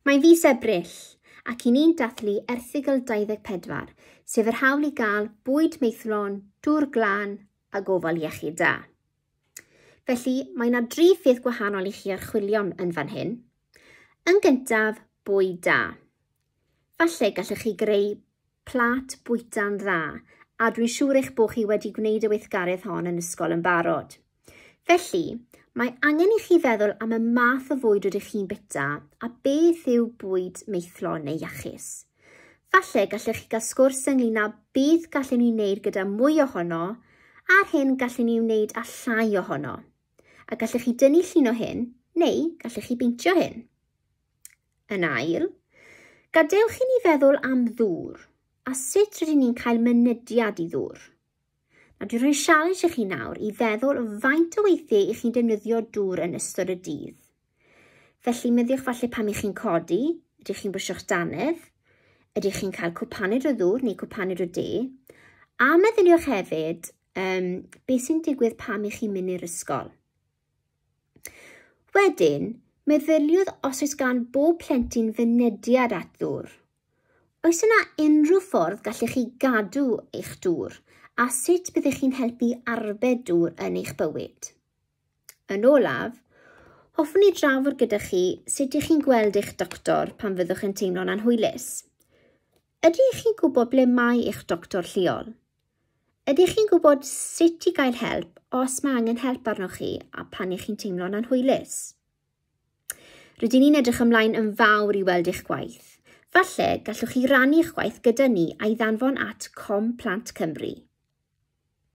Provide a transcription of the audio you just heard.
Mae fis Ebrill, ac i ni'n dathlu Erthygl 24, sef yr hawl i gael bwyd maethlon, dŵr glân a gofal iechyd da. Felly, mae yna 3 ffyrdd gwahanol i chi archwilio yn fan hyn. Yn gyntaf, bwyd da. Falle gallwch chi greu plat bwyta'n dda, a dwi'n siŵr eich bod chi wedi gwneud y weithgaredd hon yn ysgol yn barod. Felly, mae angen i chi feddwl am y math o fwyd rydych chi'n bita a beth yw bwyd maethlon neu iachus. Falle gallwch chi gael sgwrs ynglyn â beth gallwn ni wneud gyda mwy ohono a'r hyn gallwn ni wneud â llai ohono. A gallwch chi dynnu llun o hyn neu gallwch chi beintio hyn. Yn ail, gadewch i ni feddwl am ddŵr a sut rydyn ni'n cael mynydiad i ddŵr. Nawr, dwi'n rhoi sialens i chi nawr i feddwl faint o weithiau i chi'n defnyddio dŵr yn ystod y dydd. Felly, meddiwch falle pam i chi'n codi, ydych chi'n brwsio'ch dannedd, ydych chi'n cael cwpaned o ddŵr neu cwpaned o de, a meddyliwch hefyd beth sy'n digwydd pam i chi'n mynd i'r ysgol. Wedyn, meddyliwch os oes gan bob plentyn fynediad at ddŵr. Oes yna unrhyw ffordd gallech chi gadw eich dŵr a sut byddech chi'n helpu arbed dŵr yn eich bywyd. Yn olaf, hoffwn i drafod gyda chi sut ych chi'n gweld eich doctor pan fyddwch yn teimlo'n anhwylus. Ydych chi'n gwybod ble mae eich doctor lleol? Ydych chi'n gwybod sut i gael help os mae angen help arnoch chi a pan ych chi'n teimlo'n anhwylus? Rydyn ni'n edrych ymlaen yn fawr i weld eich gwaith. Falle gallwch chi rannu eich gwaith gyda ni a'i ddanfon at Com Plant Cymru.